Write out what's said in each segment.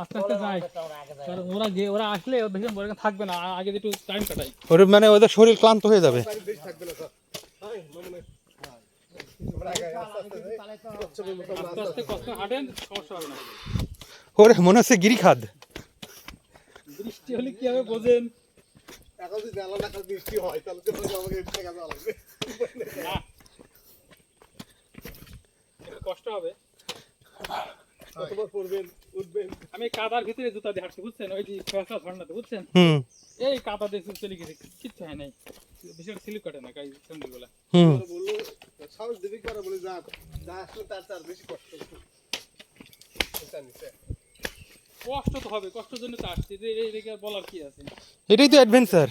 আস্তে আস্তে যাই, কারণ ওরা আসলে বেশি থাকবে না, আগে একটু টাইম কাটাই। ওর মানে ওদের শরীর ক্লান্ত হয়ে যাবে। আস্তে আস্তে কষ্ট হাঁটেন, সমস্যা হবে না। ওরে মনে হচ্ছে গিরিখাদ। বৃষ্টি হলে কি হবে বোঝেন? বৃষ্টি হয় তাহলে তো আমাকে লাগবে না, একটু কষ্ট হবে। কতবার পড়বেন উঠবেন। আমি কাদার ভিতরে জুতা দিয়ে হাঁটছি, বুঝছেন? ওই যে ফেসলা ঝর্ণাতে, বুঝছেন? এই কাদা দিয়ে চলে গেছে, কিচ্ছু হয় নাই, বেশি স্লিপ কাটে না গাড়ি সঙ্গীগুলা। বললো সাহস দিবি করে বলে যা যা আসলে তার বেশি কষ্ট কষ্ট তো হবে, কষ্টের জন্য তো আসছি, এই বলার কি আছে? এটাই তো অ্যাডভেঞ্চার।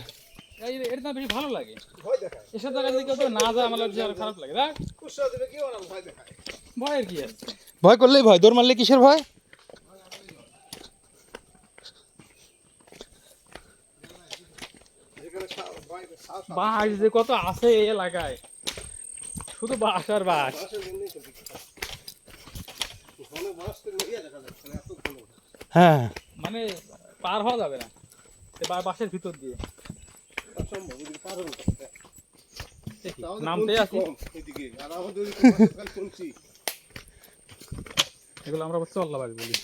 এটা না বেশি ভালো লাগে। ভয় দেখায় এসব জায়গা থেকে তো না যায়, আমার লাগছে আর খারাপ লাগে। দেখ কুসা দেবে কি ওরা ভয় দেখায়। ভয়ের কি আছে? ভয় করলেই ভয়, দৌড় মারলে কিসের ভয়? বাস যে কত আছে এই এলাকায়, শুধু বাস আর বাস। হ্যাঁ, মানে পার হওয়া যাবে না বাসের ভিতর দিয়ে। নামতে আছি, এগুলো আমরা চল্লাবাস বলি।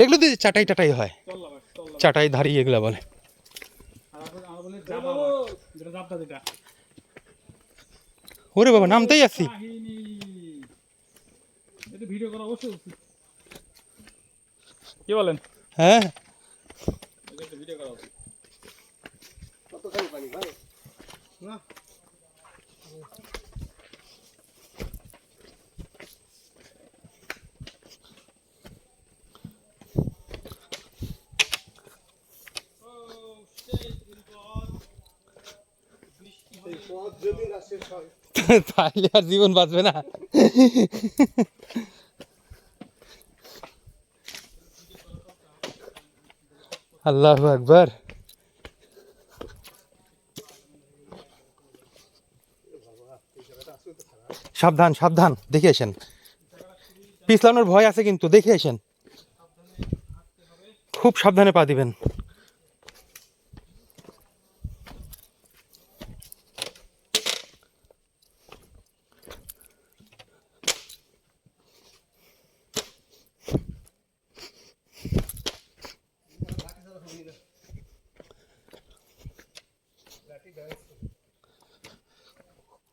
এগুলো দিয়ে চাটাই টাটাই হয়, চল্লাবাস, চল্লাবাস। চাটাই ধারি এগুলা বলে। আর আমরা বলি জামাবাস, যেটা জাবদা যেটা। ওরে বাবা, নামতেই আছি। কাহিনী এটা ভিডিও করা অবশ্যই উচিত, কি বলেন? হ্যাঁ, এটা ভিডিও করা উচিত। কতখানি পানি ভাই না তাহলে আর জীবন বাঁচবে না। আল্লাহু আকবার। সাবধান সাবধান, দেখে আসেন, পিছলানোর ভয় আছে কিন্তু, দেখে আসেন, খুব সাবধানে পা দিবেন।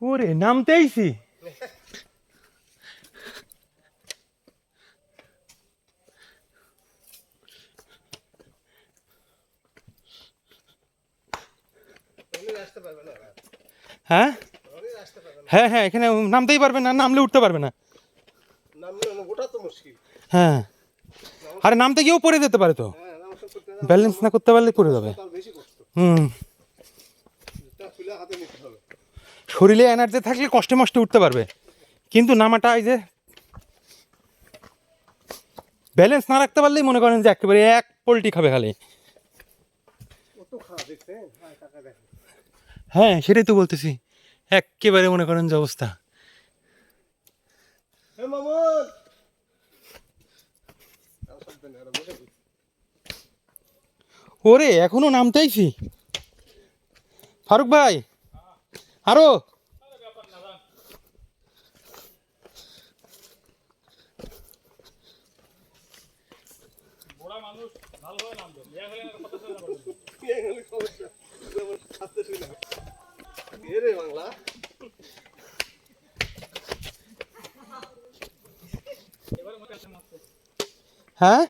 ওরে নামতে আইছি। হ্যাঁ হ্যাঁ হ্যাঁ, এখানে নামতেই পারবে না, নামলে উঠতে পারবে না। হ্যাঁ, আরে নামতে গিয়েও পড়ে যেতে পারে তো, ব্যালেন্স না করতে পারলে পড়ে যাবে। শরীরে এনার্জি থাকলে কষ্টে মষ্টে উঠতে পারবে, কিন্তু নামাটা এই যে ব্যালেন্স না রাখতে পারলেই মনে করেন যে একেবারে এক পোল্টি খাবে খালি। হ্যাঁ, সেটাই তো বলতেছি, একেবারে মনে করেন যে অবস্থা। ওরে এখনো নামতে আইছি। ফারুক ভাই আরো বড় মানুষ ভালোভাবে নামবে, বাংলা হ্যাঁ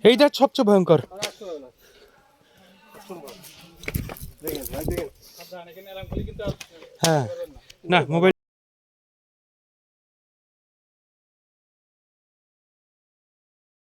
এইটা সবচেয়ে ভয়ঙ্কর। হ্যাঁ, না মোবাইল